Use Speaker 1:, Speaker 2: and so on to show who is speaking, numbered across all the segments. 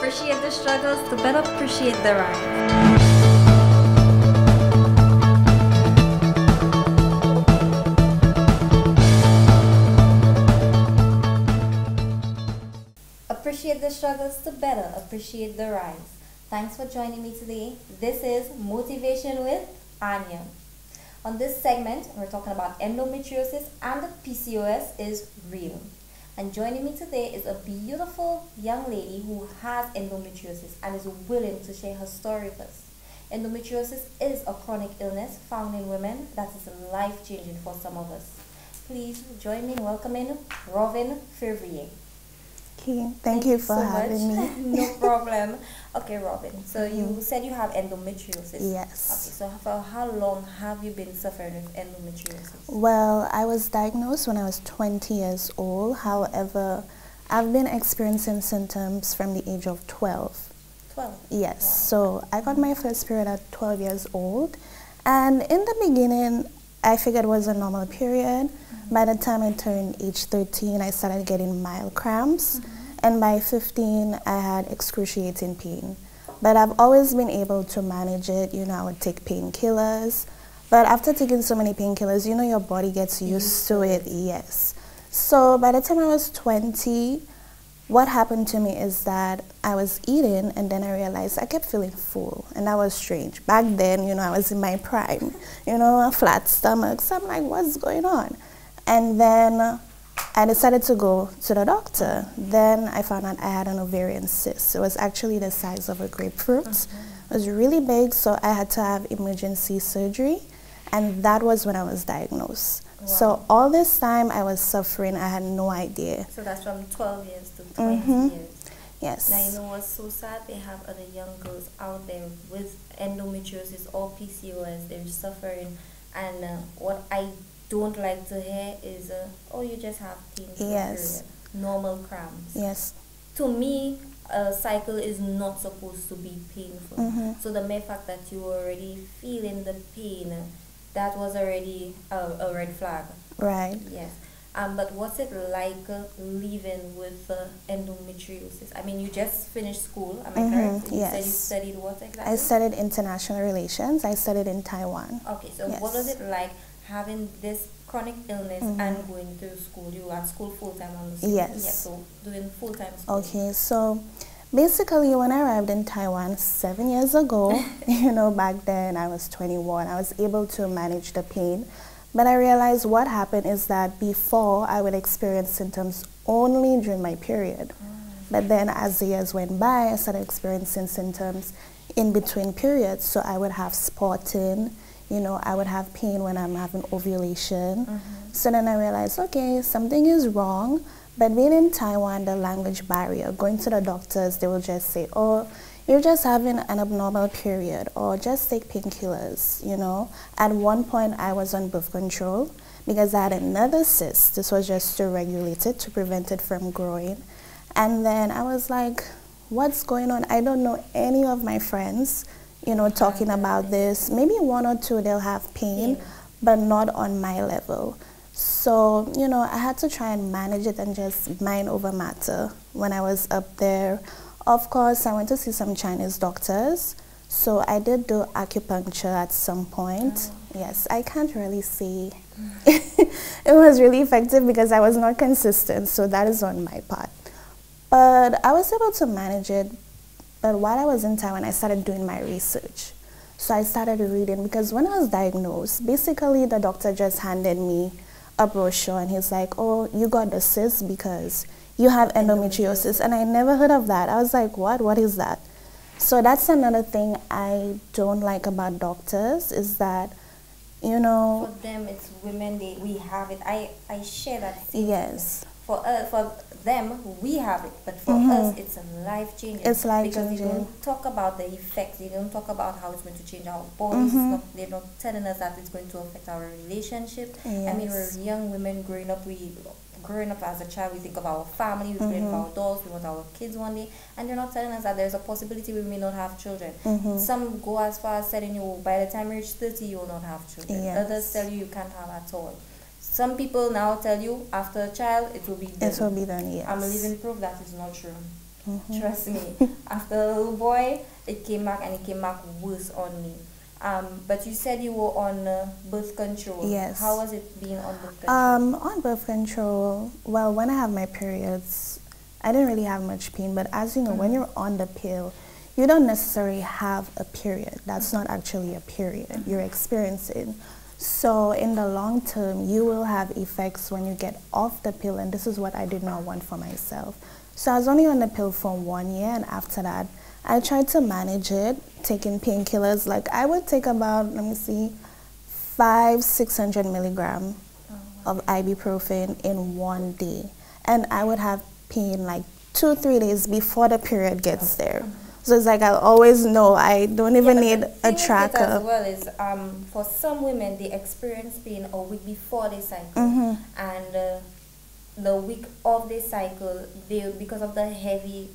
Speaker 1: Appreciate the struggles to better appreciate the rise. Appreciate the struggles to better appreciate the rise. Thanks for joining me today. This is Motivation with Anya. On this segment, we're talking about endometriosis and PCOS is real. And joining me today is a beautiful young lady who has endometriosis and is willing to share her story with us. Endometriosis is a chronic illness found in women that is life-changing for some of us. Please join me in welcoming Robin Fevrier.
Speaker 2: Okay, thank you for having me.
Speaker 1: No problem. Okay, Robin, so you said you have endometriosis.
Speaker 2: Yes.
Speaker 1: Okay, so for how long have you been suffering with endometriosis?
Speaker 2: Well, I was diagnosed when I was 20 years old. However, I've been experiencing symptoms from the age of 12.
Speaker 1: 12?
Speaker 2: Yes.
Speaker 1: Wow.
Speaker 2: So I got my first period at 12 years old. And in the beginning, I figured it was a normal period. By the time I turned age 13, I started getting mild cramps. And by 15, I had excruciating pain. But I've always been able to manage it. You know, I would take painkillers. But after taking so many painkillers, you know, your body gets used to it. Yes. So by the time I was 20, what happened to me is that I was eating and then I realized I kept feeling full. And that was strange. Back then, you know, I was in my prime, you know, a flat stomach. So I'm like, what's going on? And then I decided to go to the doctor. Then I found out I had an ovarian cyst. It was actually the size of a grapefruit. It was really big, so I had to have emergency surgery. And that was when I was diagnosed. Wow. So all this time I was suffering, I had no idea.
Speaker 1: So that's from 12 years to 20 years.
Speaker 2: Yes.
Speaker 1: Now, you know what's so sad? They have other young girls out there with endometriosis or PCOS. They're suffering. And what I don't like to hear is, oh, you just have pain for
Speaker 2: yes.
Speaker 1: period. Normal cramps.
Speaker 2: Yes.
Speaker 1: To me, a cycle is not supposed to be painful. So the mere fact that you were already feeling the pain, that was already a red flag.
Speaker 2: Right.
Speaker 1: Yes. But what's it like living with endometriosis? I mean, you just finished school, am I correct? You
Speaker 2: yes.
Speaker 1: said you studied what exactly?
Speaker 2: I studied international relations. I studied in Taiwan.
Speaker 1: Okay, so
Speaker 2: yes.
Speaker 1: what was it like having this chronic illness and going to school? You were at school full-time on the school?
Speaker 2: Yes.
Speaker 1: Yeah, so doing full-time school.
Speaker 2: Okay, so basically when I arrived in Taiwan 7 years ago, you know, back then I was 21, I was able to manage the pain. But I realized what happened is that before I would experience symptoms only during my period. But then as the years went by, I started experiencing symptoms in between periods. So I would have spotting, you know, I would have pain when I'm having ovulation. So then I realized, okay, something is wrong. But being in Taiwan, the language barrier, going to the doctors, they will just say, oh, you're just having an abnormal period, or just take painkillers, you know. At one point, I was on birth control because I had another cyst. This was just to regulate it, to prevent it from growing. And then I was like, what's going on? I don't know any of my friends, you know, talking about this. Maybe one or two, they'll have pain, but not on my level. So, you know, I had to try and manage it and just mind over matter when I was up there. Of course, I went to see some Chinese doctors. So I did do acupuncture at some point. Yes, I can't really say it was really effective because I was not consistent. So that is on my part. But I was able to manage it. But while I was in Taiwan, I started doing my research. So I started reading because when I was diagnosed, basically the doctor just handed me a brochure and he's like, oh, you got the cyst because you have endometriosis. And I never heard of that. I was like, what? What is that? So that's another thing I don't like about doctors is that, you know,
Speaker 1: for them, it's women, we have it. I share that.
Speaker 2: Yes.
Speaker 1: For them, we have it, but for us, it's life-changing.
Speaker 2: It's life-changing.
Speaker 1: Because they don't talk about the effects. They don't talk about how it's going to change our bodies. They're not telling us that it's going to affect our relationship.
Speaker 2: Yes.
Speaker 1: I mean, we're young women growing up. Growing up as a child, we think of our family, we think of our dolls, we want our kids one day, and they're not telling us that there's a possibility we may not have children. Some go as far as telling you, by the time you reach 30, you will not have children.
Speaker 2: Yes.
Speaker 1: Others tell you can't have at all. Some people now tell you after a child, it will be done.
Speaker 2: It will be done, yes.
Speaker 1: I'm a living proof that is not true. Trust me. After a little boy, it came back, and it came back worse on me. But you said you were on birth control.
Speaker 2: Yes.
Speaker 1: How was it being on birth control?
Speaker 2: On birth control, well, when I have my periods, I didn't really have much pain. But as you know, when you're on the pill, you don't necessarily have a period. That's not actually a period you're experiencing. So in the long term, you will have effects when you get off the pill, and this is what I did not want for myself. So I was only on the pill for 1 year, and after that, I tried to manage it, taking painkillers. Like I would take about, 600 milligrams of ibuprofen in 1 day. And I would have pain like 2-3 days before the period gets there. So it's like I always know I don't even need a tracker.
Speaker 1: As well is for some women they experience pain a week before they cycle, and the week of the cycle, they, because of the heavy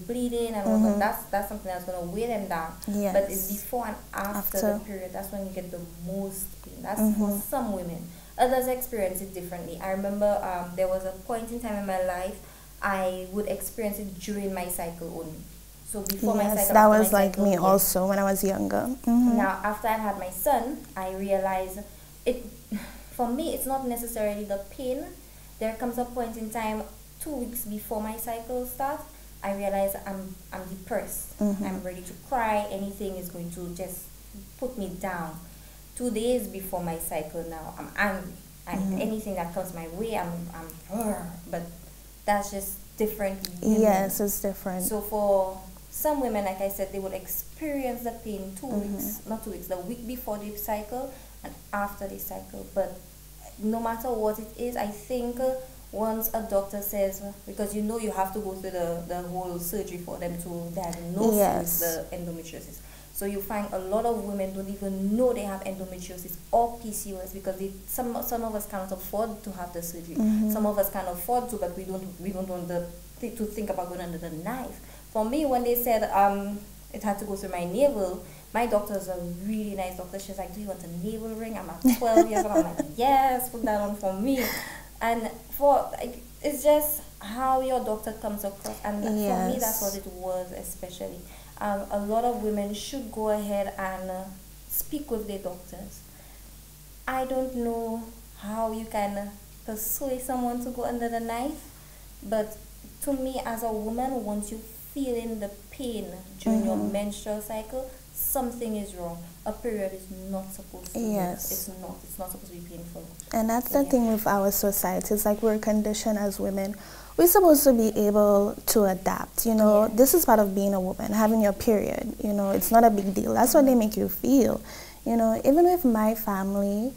Speaker 1: bleeding and all that, that's something that's gonna weigh them down.
Speaker 2: Yes.
Speaker 1: But it's before and after the period, that's when you get the most pain. That's for some women. Others experience it differently. I remember there was a point in time in my life I would experience it during my cycle only. So before my cycle,
Speaker 2: that was like me also when I was younger.
Speaker 1: Now after I had my son, I realized it. For me, it's not necessarily the pain. There comes a point in time, 2 weeks before my cycle starts, I realize I'm depressed. I'm ready to cry. Anything is going to just put me down. 2 days before my cycle now, I'm angry. And anything that comes my way, but that's just different.
Speaker 2: Yes, it's different.
Speaker 1: So for some women, like I said, they would experience the pain 2 weeks, not 2 weeks, the week before the cycle and after the cycle. But no matter what it is, I think once a doctor says, because you know you have to go through the whole surgery for them to diagnose the endometriosis. So you find a lot of women don't even know they have endometriosis or PCOS because some of us cannot afford to have the surgery. Some of us can afford to, but we don't want to think about going under the knife. For me, when they said it had to go through my navel, my doctor's a really nice doctor. She's like, do you want a navel ring? I'm at 12 years old. I'm like, yes, put that on for me. And it's just how your doctor comes across. And for me, that's what it was especially. A lot of women should go ahead and speak with their doctors. I don't know how you can persuade someone to go under the knife, but to me as a woman, once you feeling the pain during your menstrual cycle, something is wrong. A period is not supposed to be. It's not supposed to be painful.
Speaker 2: And that's the thing with our society. It's like we're conditioned as women. We're supposed to be able to adapt. This is part of being a woman, having your period. It's not a big deal. That's what they make you feel. Even with my family,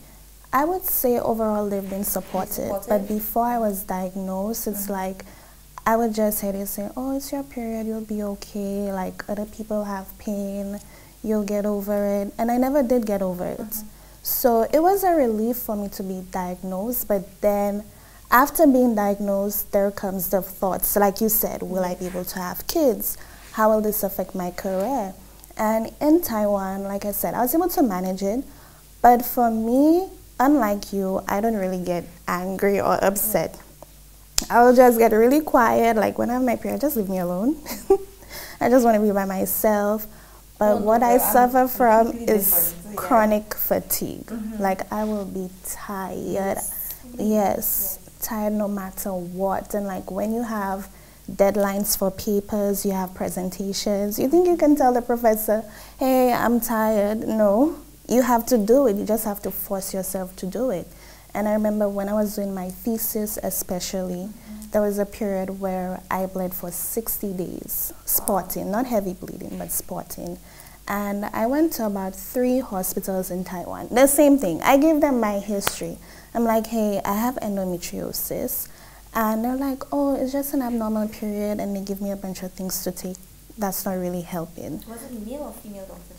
Speaker 2: I would say overall they've been supportive. But before I was diagnosed, it's like I would just hear they say, oh, it's your period, you'll be okay. Like other people have pain, you'll get over it. And I never did get over it. So it was a relief for me to be diagnosed. But then after being diagnosed, there comes the thoughts, like you said, will I be able to have kids? How will this affect my career? And in Taiwan, like I said, I was able to manage it. But for me, unlike you, I don't really get angry or upset. I will just get really quiet. Like when I have my period, just leave me alone. I just want to be by myself. But what I suffer from is chronic fatigue. Like I will be tired. Yes, tired no matter what. And like when you have deadlines for papers, you have presentations, you think you can tell the professor, hey, I'm tired. No, you have to do it. You just have to force yourself to do it. And I remember when I was doing my thesis especially, there was a period where I bled for 60 days, spotting, not heavy bleeding, but spotting. And I went to about 3 hospitals in Taiwan. The same thing. I gave them my history. I'm like, hey, I have endometriosis. And they're like, oh, it's just an abnormal period. And they give me a bunch of things to take. That's not really helping.
Speaker 1: Was it male or female doctors?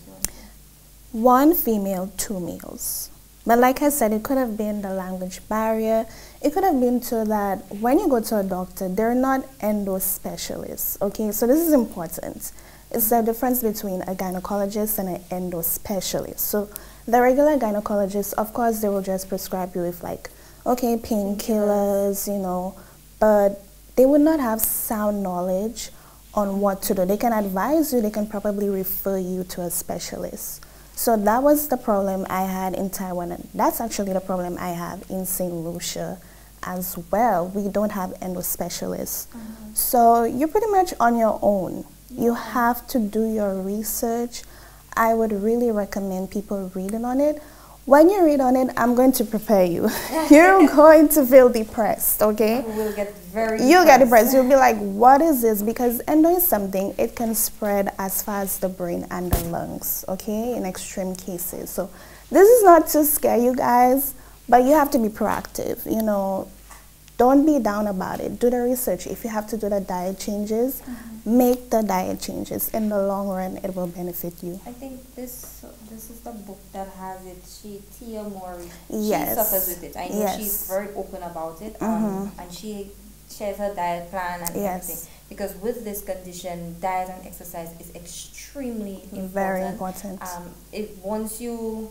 Speaker 2: 1 female, 2 males. But like I said, it could have been the language barrier. It could have been to that when you go to a doctor, they're not endo specialists, okay? So this is important. It's the difference between a gynecologist and an endo specialist. So the regular gynecologist, of course, they will just prescribe you with like, okay, painkillers, but they would not have sound knowledge on what to do. They can advise you, they can probably refer you to a specialist. So that was the problem I had in Taiwan, and that's actually the problem I have in St. Lucia as well. We don't have endo specialists. So you're pretty much on your own. You have to do your research. I would really recommend people reading on it. When you read on it, I'm going to prepare you. You're going to feel depressed, okay?
Speaker 1: You will get very depressed.
Speaker 2: You'll get depressed. You'll be like, what is this? Because endo is something, it can spread as far as the brain and the lungs, okay, in extreme cases. So this is not to scare you guys, but you have to be proactive, you know. Don't be down about it. Do the research. If you have to do the diet changes, make the diet changes. In the long run, it will benefit you.
Speaker 1: I think this is the book that has it. Tia Mori.
Speaker 2: Yes.
Speaker 1: She suffers with it. I know
Speaker 2: Yes.
Speaker 1: she's very open about it. And she shares her diet plan and everything. Because with this condition, diet and exercise is extremely important.
Speaker 2: Very important.
Speaker 1: Once you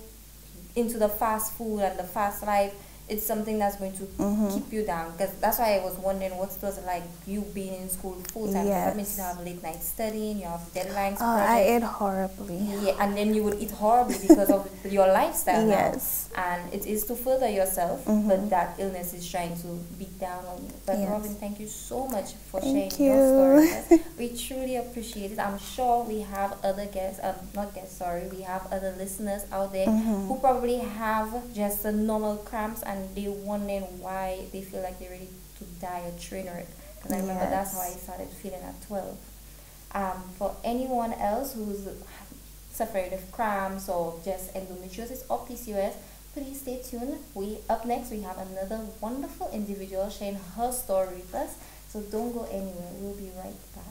Speaker 1: into the fast food and the fast life, it's something that's going to keep you down. Because that's why I was wondering what was it like you being in school full time.
Speaker 2: Yes.
Speaker 1: That means you have late night studying, you have deadlines.
Speaker 2: Oh, I ate horribly.
Speaker 1: Yeah, and then you would eat horribly because of your lifestyle
Speaker 2: Yes.
Speaker 1: now. And it is to further yourself, but that illness is trying to beat down on you. But
Speaker 2: Yes.
Speaker 1: Robin, thank you so much for sharing
Speaker 2: Thank
Speaker 1: your story
Speaker 2: you.
Speaker 1: with us. We truly appreciate it. I'm sure we have other guests, we have other listeners out there who probably have just the normal cramps and they wondering why they feel like they're ready to die or trainer it. Because I remember that's how I started feeling at 12. For anyone else who's suffering with cramps or just endometriosis or PCOS, please stay tuned. Up next we have another wonderful individual sharing her story with us. So don't go anywhere. We'll be right back.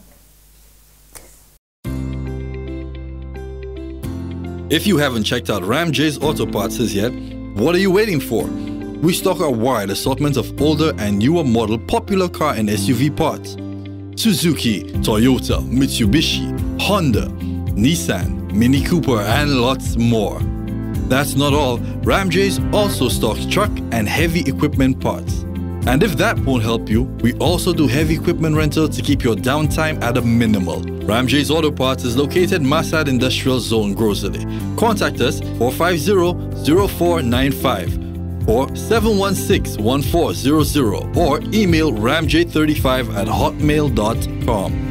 Speaker 3: If you haven't checked out Ram J's Auto Parts yet, what are you waiting for? We stock a wide assortment of older and newer model popular car and SUV parts. Suzuki, Toyota, Mitsubishi, Honda, Nissan, Mini Cooper and lots more. That's not all, Ram J's also stocks truck and heavy equipment parts. And if that won't help you, we also do heavy equipment rental to keep your downtime at a minimal. Ram J's Auto Parts is located Masad Industrial Zone, Grosley. Contact us 450-0495 or 716-1400 or email ramj35@hotmail.com.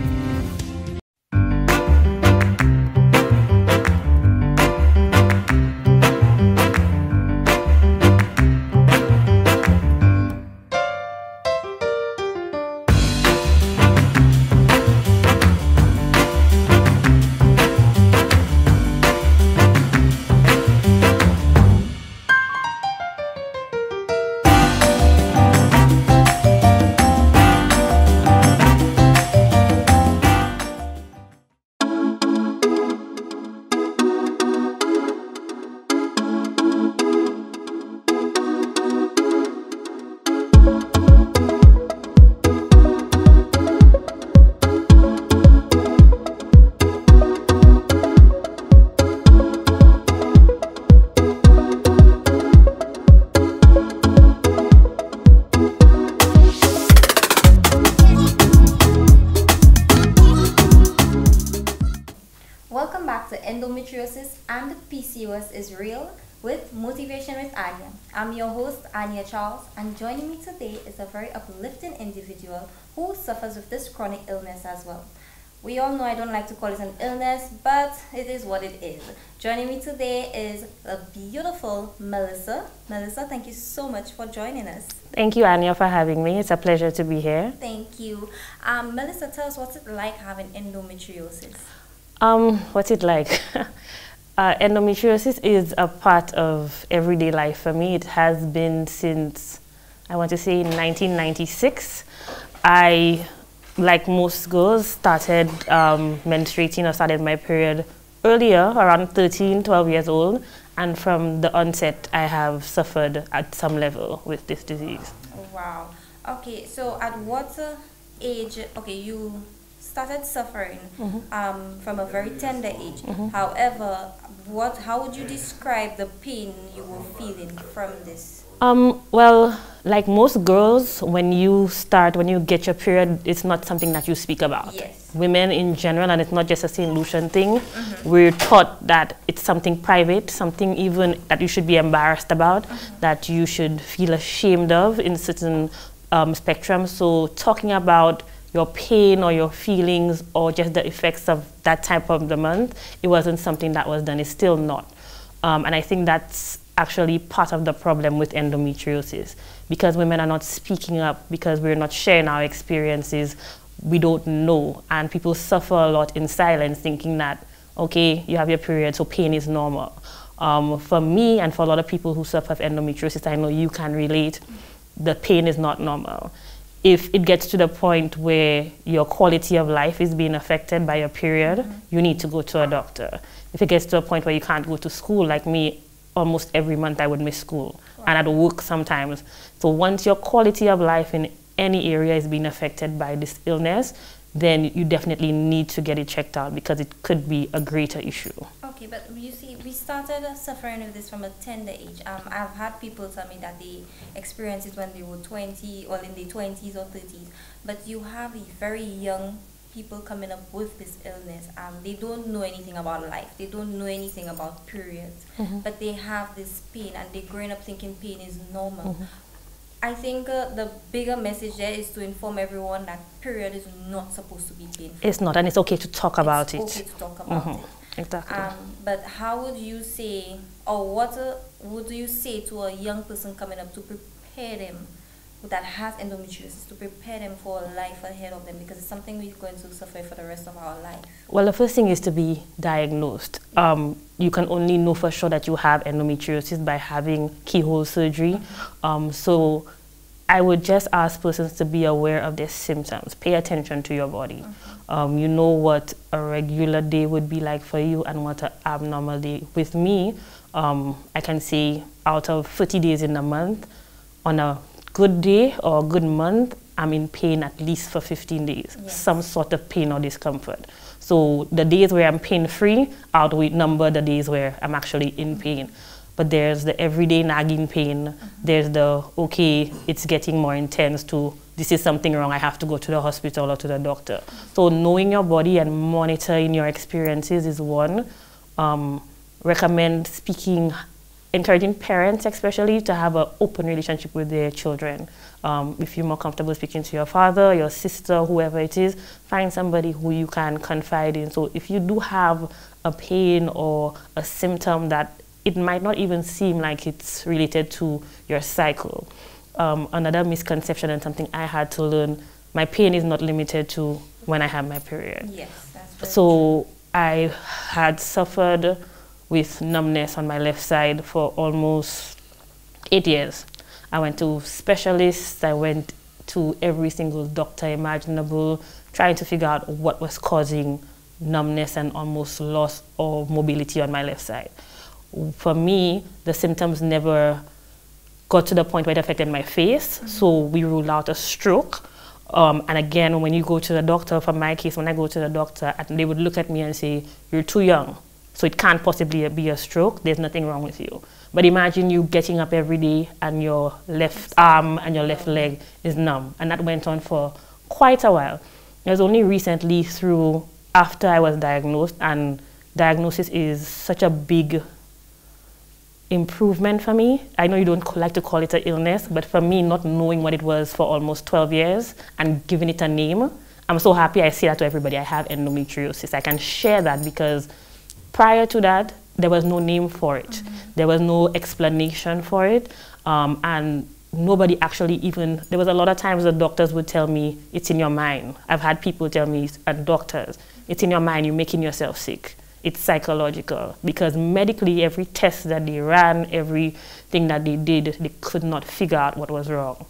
Speaker 1: Welcome back to Endometriosis and PCOS is Real with Motivation with Anya. I'm your host, Anya Charles, and joining me today is a very uplifting individual who suffers with this chronic illness as well. We all know I don't like to call it an illness, but it is what it is. Joining me today is the beautiful Melissa. Melissa, thank you so much for joining us.
Speaker 4: Thank you, Anya, for having me. It's a pleasure to be here.
Speaker 1: Thank you. Melissa, tell us what's it like having endometriosis?
Speaker 4: What's it like? Endometriosis is a part of everyday life for me. It has been since, I want to say, 1996. I, like most girls, started menstruating or started my period earlier, around 13, 12 years old. And from the onset, I have suffered at some level with this disease.
Speaker 1: Wow. Okay, so at what age, you started suffering from a very tender age. However, how would you describe the pain you were feeling from this?
Speaker 4: Well, like most girls, when you get your period, it's not something that you speak about.
Speaker 1: Yes.
Speaker 4: Women in general, and it's not just a St. Lucian thing, we're taught that it's something private, something even that you should be embarrassed about, that you should feel ashamed of in certain spectrums. So talking about your pain or your feelings or just the effects of that type of the month, it wasn't something that was done. It's still not. And I think that's actually part of the problem with endometriosis, because women are not speaking up, because we're not sharing our experiences, we don't know, and people suffer a lot in silence, thinking that, okay, you have your period, so pain is normal. For me and for a lot of people who suffer of endometriosis, I know you can relate, the pain is not normal. If it gets to the point where your quality of life is being affected by your period, you need to go to a doctor. If it gets to a point where you can't go to school, like me, almost every month I would miss school, and I'd work sometimes. So once your quality of life in any area is being affected by this illness, then you definitely need to get it checked out, because it could be a greater issue.
Speaker 1: Okay, but you see, we started suffering with this from a tender age. I've had people tell me that they experienced it when they were 20 or in their 20s or 30s, but you have a very young people coming up with this illness. They don't know anything about life. They don't know anything about periods, but they have this pain, and they're growing up thinking pain is normal. I think the bigger message there is to inform everyone that period is not supposed to be painful.
Speaker 4: It's not, and it's okay to talk about it.
Speaker 1: It's okay to talk about it.
Speaker 4: Exactly.
Speaker 1: But how would you say, or what would you say to a young person coming up to prepare them that has endometriosis, to prepare them for a life ahead of them, because it's something we're going to suffer for the rest of our life?
Speaker 4: Well, the first thing is to be diagnosed. You can only know for sure that you have endometriosis by having keyhole surgery. So I would just ask persons to be aware of their symptoms. Pay attention to your body. You know what a regular day would be like for you and what an abnormal day. With me, I can say out of 30 days in a month, on a good day or a good month, I'm in pain at least for 15 days, some sort of pain or discomfort. So the days where I'm pain-free outnumber the days where I'm actually in pain. But there's the everyday nagging pain, there's the, okay, it's getting more intense, to this is something wrong, I have to go to the hospital or to the doctor. So knowing your body and monitoring your experiences is one. Recommend speaking, encouraging parents especially to have an open relationship with their children. If you're more comfortable speaking to your father, your sister, whoever it is, find somebody who you can confide in. So if you do have a pain or a symptom that it might not even seem like it's related to your cycle. Another misconception and something I had to learn, my pain is not limited to when I have my period.
Speaker 1: Yes, that's very
Speaker 4: So
Speaker 1: true.
Speaker 4: I had suffered with numbness on my left side for almost 8 years. I went to specialists, I went to every single doctor imaginable, trying to figure out what was causing numbness and almost loss of mobility on my left side. For me, the symptoms never got to the point where it affected my face, so we ruled out a stroke. And again, when you go to the doctor, for my case, when I go to the doctor, they would look at me and say, you're too young, so it can't possibly be a stroke, there's nothing wrong with you. But imagine you getting up every day and your left arm and your left leg is numb. And that went on for quite a while. It was only recently after I was diagnosed, and diagnosis is such a big improvement for me. I know you don't like to call it an illness, but for me, not knowing what it was for almost 12 years and giving it a name, I'm so happy I say that to everybody. I have endometriosis. I can share that because prior to that, there was no name for it. There was no explanation for it. And nobody actually even, there was a lot of times the doctors would tell me, it's in your mind. I've had people tell me, and doctors, it's in your mind, you're making yourself sick. It's psychological, because medically every test that they ran, everything that they did, they could not figure out what was wrong.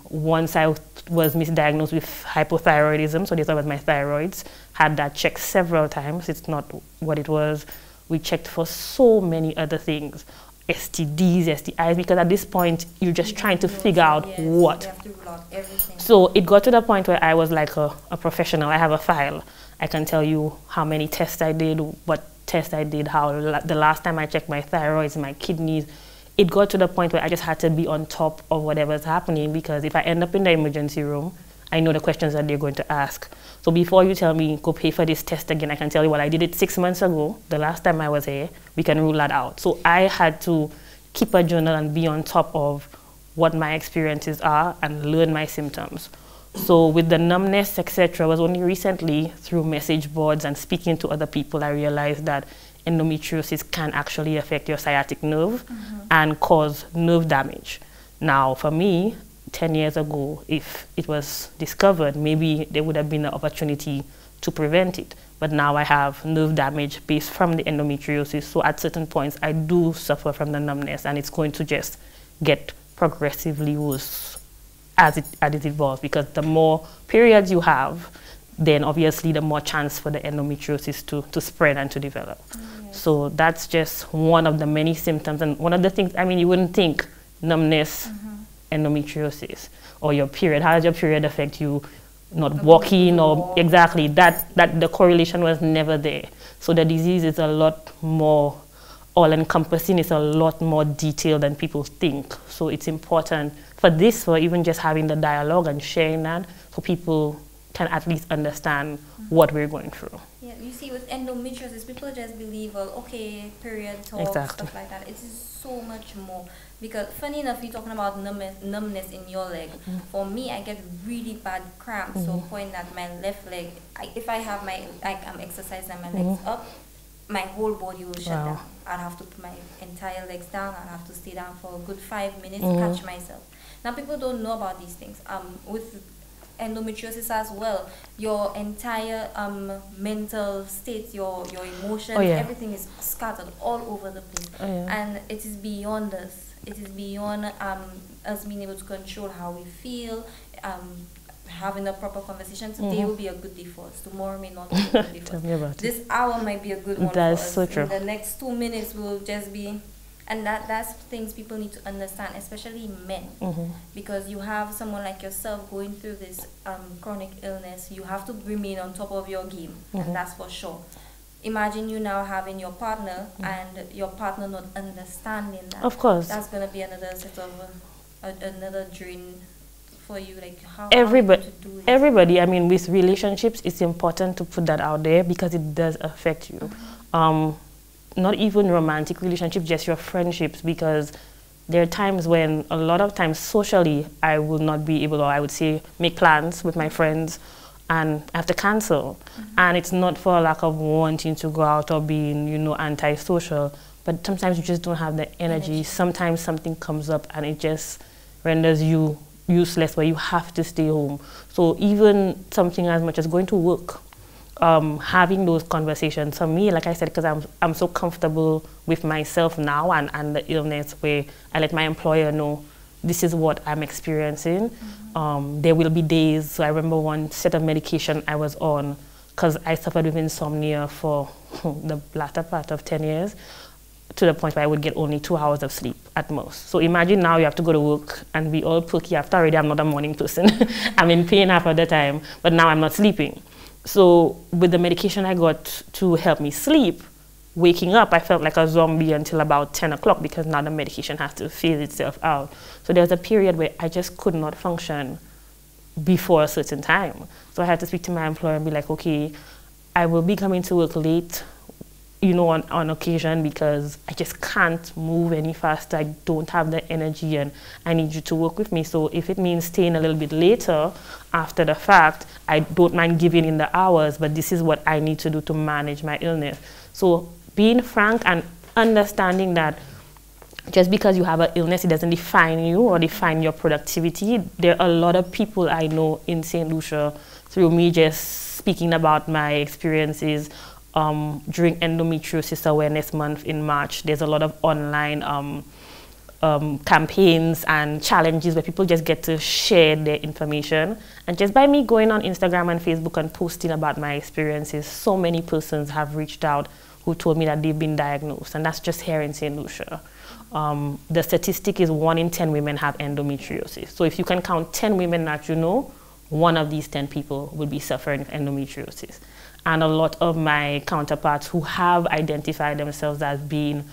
Speaker 4: Once I was misdiagnosed with hypothyroidism, so this was my thyroids, had that checked several times, it's not what it was. We checked for so many other things. STDs, STIs, because at this point you're just trying to figure out what.
Speaker 1: You have to rule out everything.
Speaker 4: So it got to the point where I was like a professional. I have a file. I can tell you how many tests I did, what tests I did, how the last time I checked my thyroids, my kidneys. It got to the point where I just had to be on top of whatever's happening, because if I end up in the emergency room, I know the questions that they're going to ask. So before you tell me, go pay for this test again, I can tell you, well, I did it 6 months ago, the last time I was here, we can rule that out. So I had to keep a journal and be on top of what my experiences are and learn my symptoms. So with the numbness, etc., was only recently through message boards and speaking to other people, I realized that endometriosis can actually affect your sciatic nerve and cause nerve damage. Now, for me, 10 years ago, if it was discovered, maybe there would have been an opportunity to prevent it. But now I have nerve damage based from the endometriosis. So at certain points, I do suffer from the numbness, and it's going to just get progressively worse as it evolves, because the more periods you have, then obviously the more chance for the endometriosis to spread and to develop. So that's just one of the many symptoms. And one of the things, I mean, you wouldn't think numbness, endometriosis, or your period. How does your period affect you? Not walking, or exactly that the correlation was never there. So the disease is a lot more all-encompassing. It's a lot more detailed than people think. So it's important for even just having the dialogue and sharing that, so people can at least understand what we're going through.
Speaker 1: Yeah, you see, with endometriosis, people just believe, well, okay, period talk, stuff like that. It is so much more. Because funny enough, you're talking about numbness in your leg. For me, I get really bad cramps. So point at my left leg, if I have I'm exercising and my legs up, my whole body will shut down. I'd have to put my entire legs down. I'd have to stay down for a good 5 minutes, catch myself. Now, people don't know about these things. With endometriosis as well, your entire mental state, your emotions, everything is scattered all over the place. And it is beyond us. It is beyond us being able to control how we feel, having a proper conversation. Today will be a good day for us. Tomorrow may not be a good day for us.
Speaker 4: Tell me about
Speaker 1: this hour might be a good one
Speaker 4: That's
Speaker 1: for us.
Speaker 4: so true.
Speaker 1: In the next 2 minutes will just be... And that's things people need to understand, especially men, because you have someone like yourself going through this chronic illness. You have to remain on top of your game, and that's for sure. Imagine you now having your partner and your partner not understanding that.
Speaker 4: Of course.
Speaker 1: That's going to be another set of, another drain for you. Like how
Speaker 4: everybody,
Speaker 1: to do it.
Speaker 4: Everybody, I mean, with relationships, it's important to put that out there, because it does affect you. Not even romantic relationships, just your friendships, because there are times when, a lot of times socially, I will not be able, or I would say, make plans with my friends, and I have to cancel. And it's not for a lack of wanting to go out or being, antisocial, but sometimes you just don't have the energy. Sometimes something comes up and it just renders you useless, where you have to stay home. So even something as much as going to work, having those conversations, for me, like I said, because I'm so comfortable with myself now and the illness, where I let my employer know this is what I'm experiencing. There will be days, so I remember one set of medication I was on, because I suffered with insomnia for the latter part of 10 years, to the point where I would get only 2 hours of sleep at most. So imagine now you have to go to work and be all perky after already. I'm not a morning person. I'm in pain half of the time, but now I'm not sleeping. So with the medication I got to help me sleep, waking up, I felt like a zombie until about 10 o'clock, because now the medication has to phase itself out. So there was a period where I just could not function before a certain time. So I had to speak to my employer and be like, okay, I will be coming to work late, on occasion, because I just can't move any faster. I don't have the energy, and I need you to work with me. So if it means staying a little bit later after the fact, I don't mind giving in the hours, but this is what I need to do to manage my illness. So being frank and understanding that just because you have an illness, it doesn't define you or define your productivity. There are a lot of people I know in St. Lucia, through me just speaking about my experiences, during Endometriosis Awareness Month in March. There's a lot of online campaigns and challenges where people just get to share their information. And just by me going on Instagram and Facebook and posting about my experiences, so many persons have reached out who told me that they've been diagnosed, and that's just here in St. Lucia. The statistic is 1 in 10 women have endometriosis. So if you can count 10 women that you know, one of these 10 people will be suffering endometriosis. And a lot of my counterparts who have identified themselves as being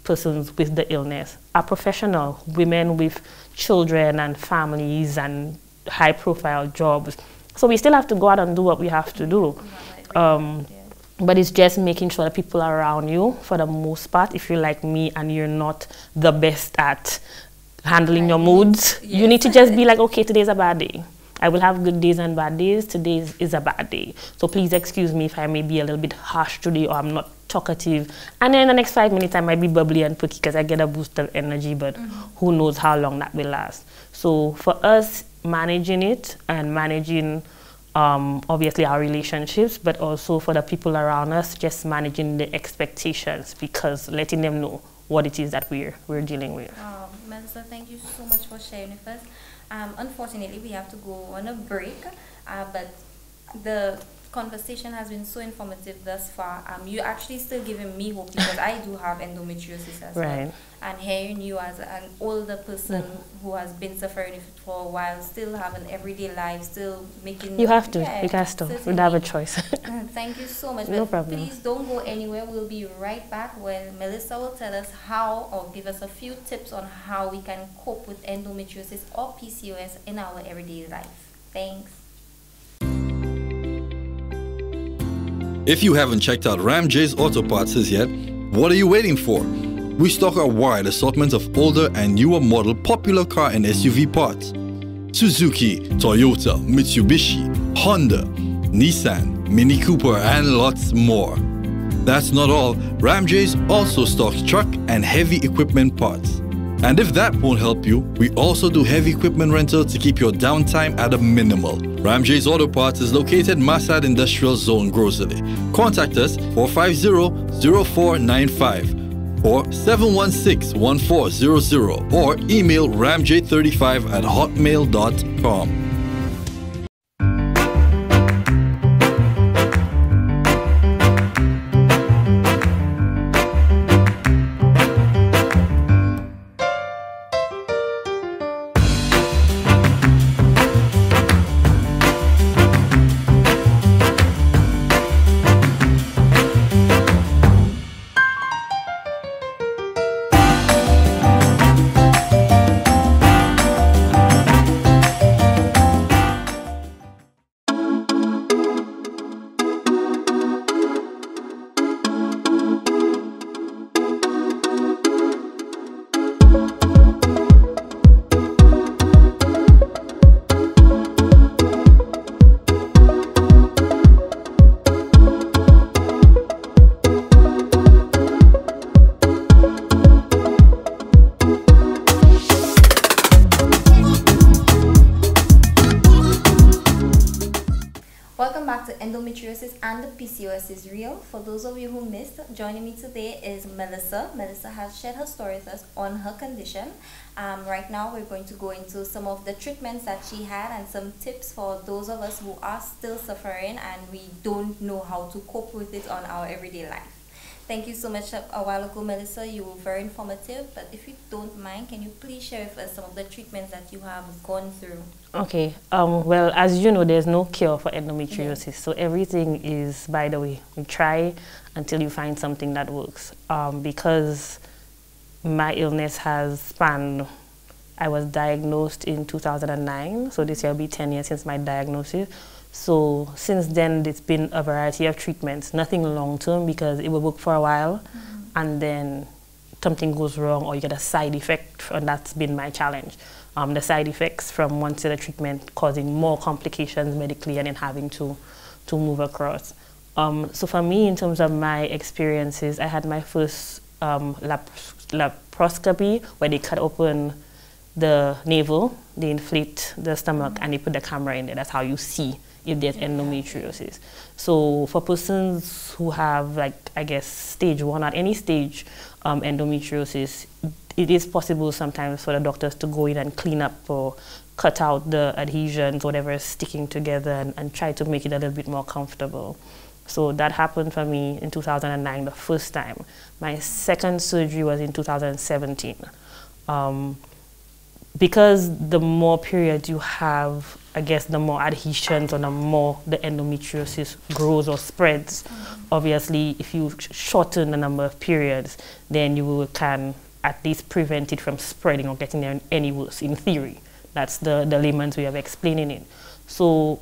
Speaker 4: persons with the illness are professional, women with children and families and high-profile jobs. So we still have to go out and do what we have to do. But it's just making sure that people are around you, for the most part. If you're like me and you're not the best at handling your moods, you need to just be like, okay, today's a bad day. I will have good days and bad days. Today is a bad day. So please excuse me if I may be a little bit harsh today or I'm not talkative. And then in the next 5 minutes, I might be bubbly and perky because I get a boost of energy, but who knows how long that will last. So for us, managing it and managing obviously our relationships, but also for the people around us, just managing the expectations, because letting them know what it is that we're dealing with.
Speaker 1: Melissa, thank you so much for sharing with us. Unfortunately, we have to go on a break, but the conversation has been so informative thus far. You're actually still giving me hope, because I do have endometriosis as well. And hearing you as an older person who has been suffering with it for a while, still having everyday life, still making...
Speaker 4: You have to. You have to. We don't have a choice.
Speaker 1: Thank you so much.
Speaker 4: No
Speaker 1: but
Speaker 4: problem.
Speaker 1: Please don't go anywhere. We'll be right back when Melissa will tell us how, or give us a few tips on how we can cope with endometriosis or PCOS in our everyday life. Thanks.
Speaker 3: If you haven't checked out Ram J's Auto Parts yet, what are you waiting for? We stock a wide assortment of older and newer model popular car and SUV parts. Suzuki, Toyota, Mitsubishi, Honda, Nissan, Mini Cooper, and lots more. That's not all, Ram J's also stocks truck and heavy equipment parts. And if that won't help you, we also do heavy equipment rental to keep your downtime at a minimal. Ram J's Auto Parts is located Masad Industrial Zone, Grocery. Contact us 450-0495 or 716-1400 or email ramj35@hotmail.com.
Speaker 1: Welcome back to Endometriosis and the PCOS is Real. For those of you who missed, joining me today is Melissa. Melissa has shared her story with us on her condition. Right now we're going to go into some of the treatments that she had and some tips for those of us who are still suffering and we don't know how to cope with it on our everyday life. Thank you so much. A while ago, Melissa, you were very informative, but if you don't mind, can you please share with us some of the treatments that you have gone through?
Speaker 4: Okay. Well, as you know, there's no cure for endometriosis, so everything is by the way. We try until you find something that works. Because my illness has spanned, I was diagnosed in 2009, so this year will be 10 years since my diagnosis. So since then, it's been a variety of treatments, nothing long-term because it will work for a while, and then something goes wrong or you get a side effect, and that's been my challenge. The side effects from one set of treatment causing more complications medically and then having to move across. So for me, in terms of my experiences, I had my first laparoscopy where they cut open the navel, they inflate the stomach, and they put the camera in there. That's how you see if there's endometriosis. So for persons who have, like, I guess, stage 1 at any stage endometriosis, it is possible sometimes for the doctors to go in and clean up or cut out the adhesions, whatever is sticking together, and try to make it a little bit more comfortable. So that happened for me in 2009 the first time. My second surgery was in 2017. Because the more periods you have, I guess the more adhesions or the more the endometriosis grows or spreads. Obviously, if you shorten the number of periods, then you can at least prevent it from spreading or getting any worse, in theory. That's the layman's way of explaining it. So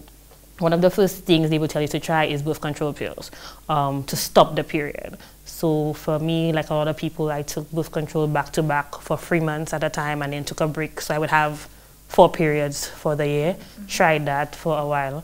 Speaker 4: one of the first things they will tell you to try is birth control pills to stop the period. So for me, like a lot of people, I took birth control back to back for 3 months at a time and then took a break. So I would have 4 periods for the year. Tried that for a while.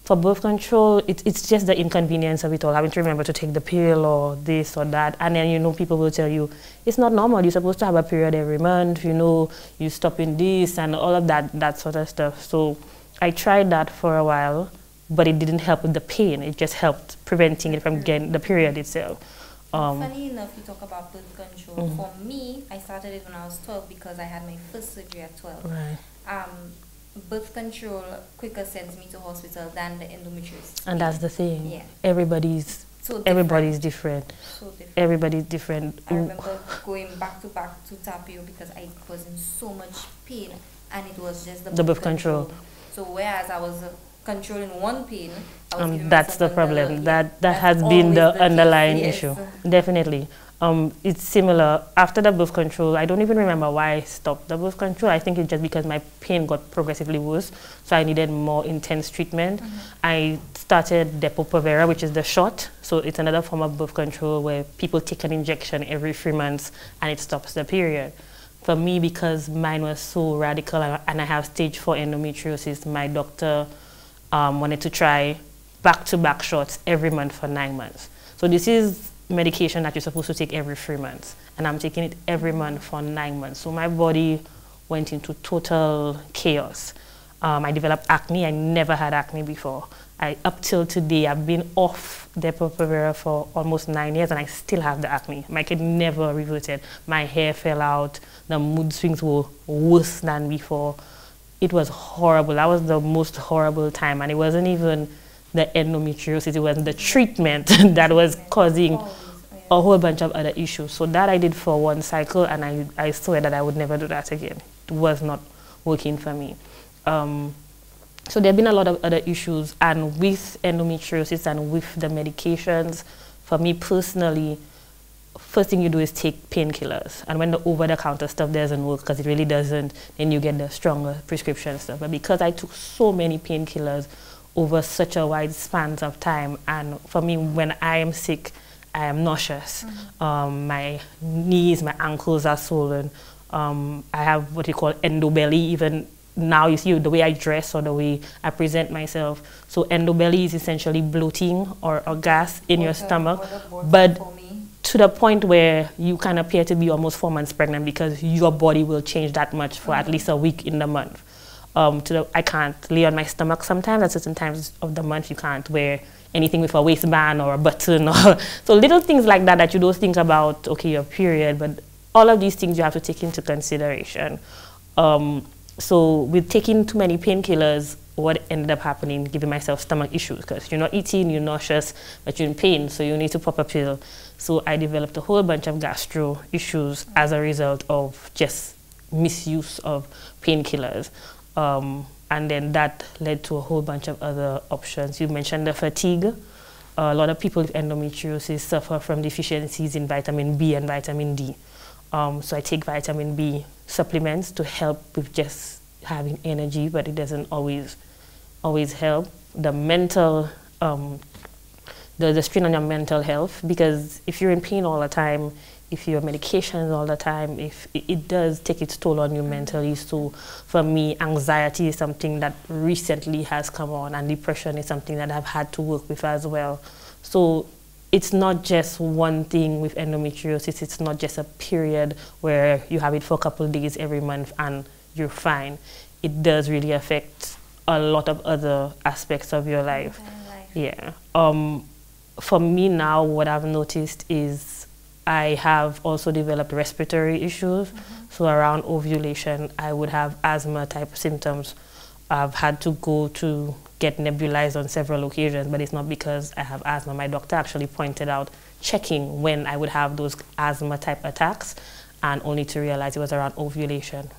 Speaker 4: For birth control, it's just the inconvenience of it all, having to remember to take the pill or this or that. And then, you know, people will tell you, it's not normal. You're supposed to have a period every month, you know, you stop in this and all of that sort of stuff. So I tried that for a while, but it didn't help with the pain. It just helped preventing it from getting the period itself.
Speaker 1: Funny enough, you talk about birth control. For me, I started it when I was 12 because I had my first surgery at 12.
Speaker 4: Right.
Speaker 1: Birth control quicker sends me to hospital than the endometriosis.
Speaker 4: And that's the thing.
Speaker 1: Yeah.
Speaker 4: Everybody's different.
Speaker 1: So different.
Speaker 4: Everybody's different.
Speaker 1: I remember going back to Tapio because I was in so much pain, and it was just the birth control. So whereas I was controlling one pain, I was
Speaker 4: that's the problem. That has been the underlying issue. Definitely. It's similar. After the birth control, I don't even remember why I stopped the birth control. I think it's just because my pain got progressively worse, so I needed more intense treatment. I started Depo-Provera, which is the shot. So it's another form of birth control where people take an injection every 3 months and it stops the period. For me, because mine was so radical and I have stage 4 endometriosis, my doctor wanted to try back-to-back shots every month for 9 months. So this is medication that you're supposed to take every 3 months, and I'm taking it every month for 9 months. So my body went into total chaos. I developed acne. I never had acne before. Up till today, I've been off Depo-Provera for almost 9 years, and I still have the acne. My kid never reverted. My hair fell out. The mood swings were worse than before. It was horrible. That was the most horrible time, and it wasn't even the endometriosis, it was the treatment that was causing a whole bunch of other issues. So that I did for 1 cycle, and I swear that I would never do that again. It was not working for me. So there have been a lot of other issues, and with endometriosis and with the medications, for me personally, first thing you do is take painkillers. And when the over-the-counter stuff doesn't work, because it really doesn't, then you get the stronger prescription stuff. But because I took so many painkillers over such a wide span of time, and for me, when I am sick, I am nauseous. My knees, my ankles are swollen. I have what you call endobelly. Even now, you see the way I dress or the way I present myself. So endobelly is essentially bloating or gas in your stomach, but to the point where you can appear to be almost 4 months pregnant because your body will change that much for at least a week in the month. I can't lay on my stomach sometimes. At certain times of the month, you can't wear anything with a waistband or a button. So little things like that that you don't think about, okay, your period, but all of these things you have to take into consideration. So with taking too many painkillers, what ended up happening, giving myself stomach issues, because you're not eating, you're nauseous, but you're in pain, so you need to pop a pill. So I developed a whole bunch of gastro issues as a result of just misuse of painkillers. And then that led to a whole bunch of other options. You mentioned the fatigue. A lot of people with endometriosis suffer from deficiencies in vitamin B and vitamin D. So I take vitamin B supplements to help with just having energy, but it doesn't always help. The mental, the strain on your mental health, because if you're in pain all the time, if you're on medications all the time, if it does take its toll on you mentally. So for me, anxiety is something that recently has come on, and depression is something that I've had to work with as well. So it's not just one thing with endometriosis. It's not just a period where you have it for a couple of days every month and you're fine. It does really affect a lot of other aspects of your life. Yeah. For me now, what I've noticed is I have also developed respiratory issues. So around ovulation, I would have asthma type symptoms. I've had to go to get nebulized on several occasions, but it's not because I have asthma. My doctor actually pointed out checking when I would have those asthma type attacks, and only to realize it was around ovulation.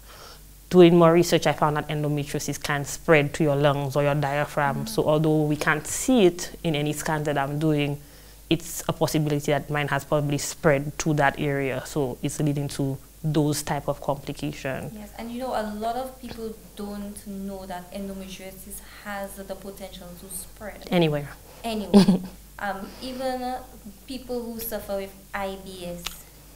Speaker 4: Doing more research, I found that endometriosis can spread to your lungs or your diaphragm. So although we can't see it in any scans that I'm doing, it's a possibility that mine has probably spread to that area. So it's leading to those type of complications.
Speaker 1: Yes, and you know, a lot of people don't know that endometriosis has the potential to spread
Speaker 4: Anywhere.
Speaker 1: Anyway, even people who suffer with IBS,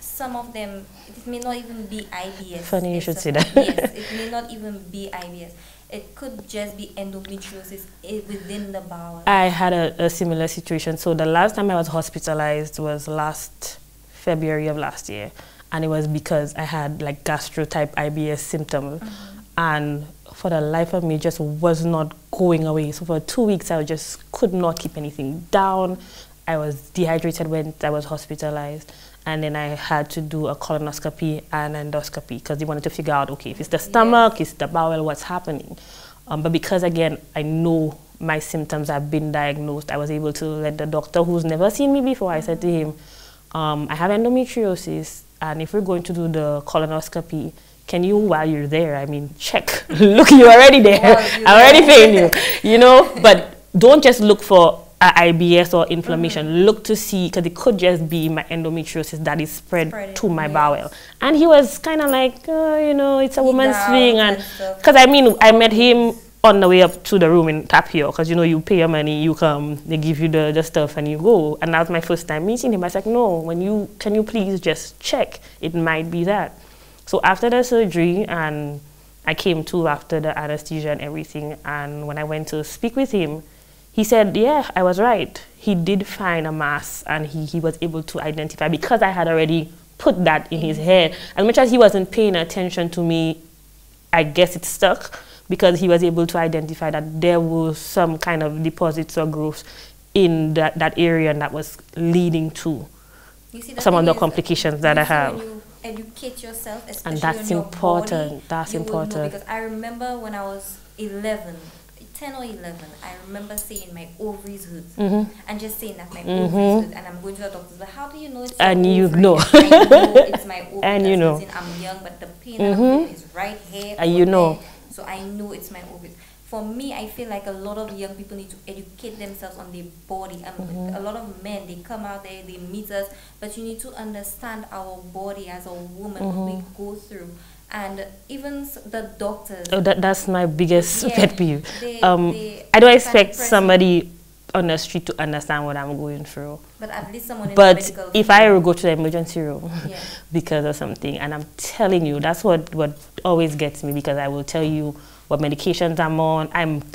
Speaker 1: some of them, it may not even be IBS.
Speaker 4: Funny you should say that.
Speaker 1: Yes, it may not even be IBS. It could just be endometriosis within the bowel.
Speaker 4: I had a similar situation. So the last time I was hospitalized was last February of last year. And it was because I had like gastro-type IBS symptoms. And for the life of me, it just was not going away. So for 2 weeks, I just could not keep anything down. I was dehydrated when I was hospitalized. And then I had to do a colonoscopy and endoscopy because they wanted to figure out, okay, if it's the stomach, it's the bowel, what's happening. But because, again, I know my symptoms have been diagnosed, I was able to let the doctor, who's never seen me before, I said to him, I have endometriosis, and if we're going to do the colonoscopy, can you, while you're there, I mean, check. Look, you're already there. I'm already paying you, you know? But don't just look for IBS or inflammation. Look to see, because it could just be my endometriosis that is spread to my bowel. And he was kind of like, you know, it's a woman's thing. And because, I mean, I met him on the way up to the room in Tapio, because, you know, you pay your money, you come, they give you the stuff, and you go. And that was my first time meeting him. I was like, no, can you please just check? It might be that. So after the surgery, and I came to after the anesthesia and everything, and when I went to speak with him, he said, yeah, I was right. He did find a mass, and he was able to identify, because I had already put that in his head. As much as he wasn't paying attention to me, I guess it stuck, because he was able to identify that there was some kind of deposits or growths in that area, and that was leading to some of the complications that I have.
Speaker 1: When you educate yourself, especially
Speaker 4: and that's
Speaker 1: on your
Speaker 4: important.
Speaker 1: body,
Speaker 4: that's
Speaker 1: you will
Speaker 4: important.
Speaker 1: know, because I remember when I was 10 or 11, I remember saying my ovaries hurt, and just saying that my ovaries hurt, and I'm going to the doctor. But how do you know it's
Speaker 4: and
Speaker 1: your
Speaker 4: you
Speaker 1: ovary?
Speaker 4: know,
Speaker 1: I know it's my ovaries.
Speaker 4: and you know,
Speaker 1: I'm young, but the pain I'm feeling is right here,
Speaker 4: and you know,
Speaker 1: there, so I know it's my ovaries. For me, I feel like a lot of young people need to educate themselves on their body. A lot of men, they come out there, they meet us, but you need to understand our body as a woman, what we go through. And even the doctors.
Speaker 4: Oh, that's my biggest pet peeve. I don't
Speaker 1: kind
Speaker 4: expect
Speaker 1: of
Speaker 4: somebody on the street to understand what I'm going through.
Speaker 1: But at least someone in the
Speaker 4: But
Speaker 1: medical
Speaker 4: if
Speaker 1: field.
Speaker 4: I ever go to the emergency room because of something, and I'm telling you, that's what always gets me, because I will tell you what medications I'm on.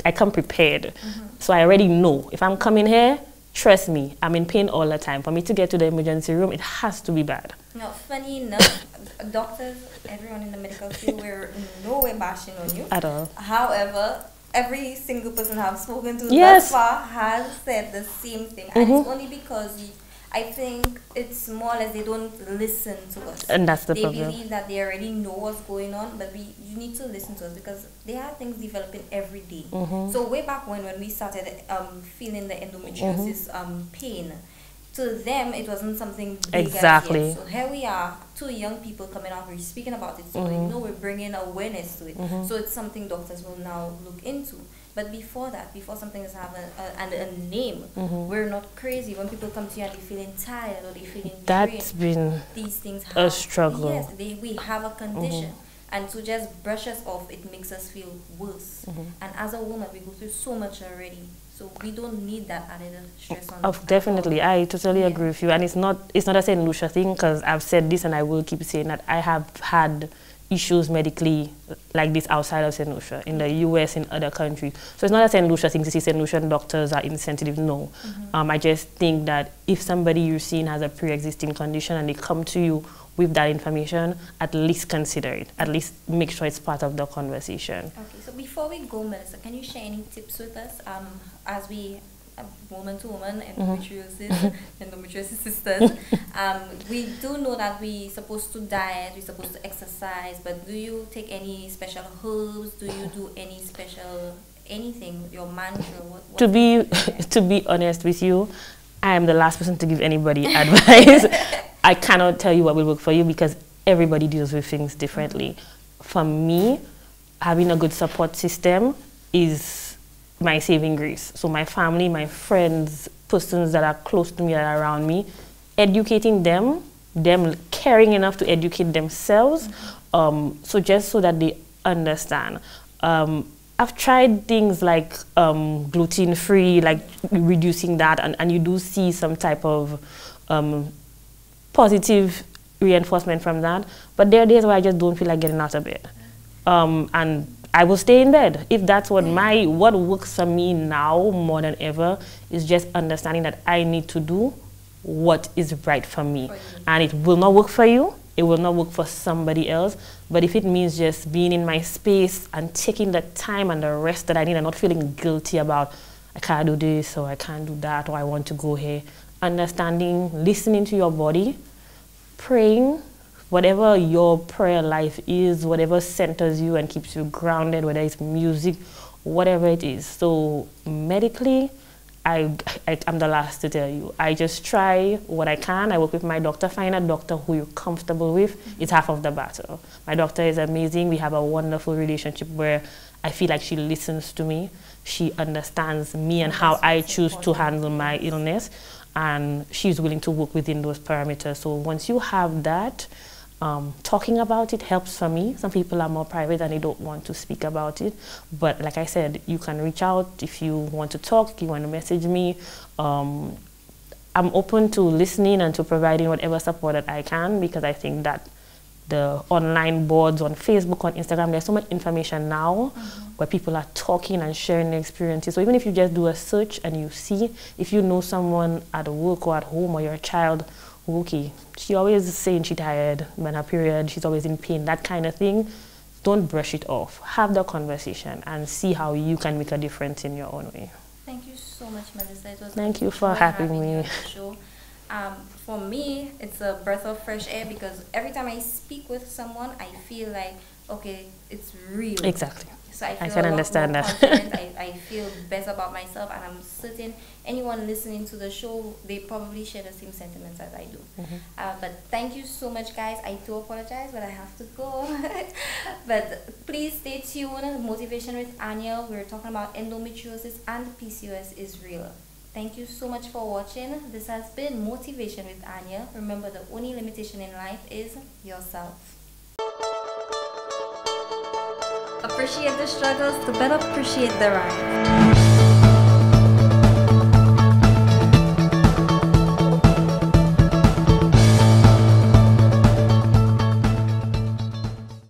Speaker 4: I come prepared. So I already know. If I'm coming here, trust me, I'm in pain all the time. For me to get to the emergency room, it has to be bad.
Speaker 1: No, funny enough, doctors, everyone in the medical field, we're nowhere bashing on you.
Speaker 4: At all.
Speaker 1: However, every single person I've spoken to
Speaker 4: Yes.
Speaker 1: thus far has said the same thing. And it's only because I think it's more or less they don't listen to us.
Speaker 4: And that's the
Speaker 1: they
Speaker 4: problem.
Speaker 1: believe that they already know what's going on, but you need to listen to us, because there are things developing every day. So way back when we started feeling the endometriosis pain, to them it wasn't something big
Speaker 4: Exactly.
Speaker 1: as yet. So here we are, two young people coming out, we're speaking about it, so you know, we're bringing awareness to it. So it's something doctors will now look into. But before that, before something is having a name, we're not crazy. When people come to you and they're feeling tired or they're feeling
Speaker 4: That's
Speaker 1: drained,
Speaker 4: been
Speaker 1: these things
Speaker 4: a
Speaker 1: have,
Speaker 4: struggle.
Speaker 1: Yes, we have a condition. And to just brush us off, it makes us feel worse. And as a woman, we go through so much already. So we don't need that added stress on us.
Speaker 4: Definitely, I totally agree with you. And it's not a St. Lucia thing, because I've said this and I will keep saying that I have had issues medically like this outside of St. Lucia, in the US, in other countries. So it's not a St. Lucia thing to see St. Lucian doctors are insensitive, no. I just think that if somebody you're seeing has a pre-existing condition and they come to you with that information, at least consider it. At least make sure it's part of the conversation.
Speaker 1: Okay, so before we go, Melissa, can you share any tips with us as we woman to woman endometriosis sisters? We do know that we're supposed to diet, we're supposed to exercise, but do you take any special herbs? Do you do any special anything, your mantra?
Speaker 4: To be honest with you, I am the last person to give anybody advice. I cannot tell you what will work for you because everybody deals with things differently. For me, having a good support system is my saving grace. So my family, my friends, persons that are close to me, that are around me, educating them caring enough to educate themselves, so just so that they understand. I've tried things like gluten-free, like reducing that, and you do see some type of positive reinforcement from that. But there are days where I just don't feel like getting out of bed. And I will stay in bed. If that's what works for me now more than ever is just understanding that I need to do what is right for me. And it will not work for you. It will not work for somebody else. But if it means just being in my space and taking the time and the rest that I need and not feeling guilty about I can't do this or I can't do that or I want to go here. Understanding, listening to your body, praying, whatever your prayer life is, whatever centers you and keeps you grounded, whether it's music, whatever it is. So medically, I'm the last to tell you. I just try what I can. I work with my doctor. Find a doctor who you're comfortable with. It's half of the battle. My doctor is amazing. We have a wonderful relationship where I feel like she listens to me. She understands me and how I choose to handle my illness. And she's willing to work within those parameters. So once you have that, talking about it helps for me. Some people are more private and they don't want to speak about it. But like I said, you can reach out if you want to talk, if you want to message me. I'm open to listening and to providing whatever support that I can, because I think that the online boards on Facebook, on Instagram, there's so much information now where people are talking and sharing their experiences. So even if you just do a search and you see, if you know someone at work or at home or your child, okay, she always saying she's tired when her period, she's always in pain, that kind of thing, don't brush it off. Have the conversation and see how you can make a difference in your own way.
Speaker 1: Thank you so much, Melissa. It was
Speaker 4: Thank you for having me.
Speaker 1: You on the show. For me, it's a breath of fresh air because every time I speak with someone, I feel like, okay, it's real.
Speaker 4: Exactly.
Speaker 1: So I
Speaker 4: can understand that.
Speaker 1: I feel better about myself, and I'm certain anyone listening to the show, they probably share the same sentiments as I do. But thank you so much, guys. I do apologize, but I have to go. But please stay tuned. Motivation with Anya. We're talking about endometriosis and PCOS is real. Thank you so much for watching. This has been Motivation with Anya. Remember, the only limitation in life is yourself. Appreciate the struggles to better appreciate the rise.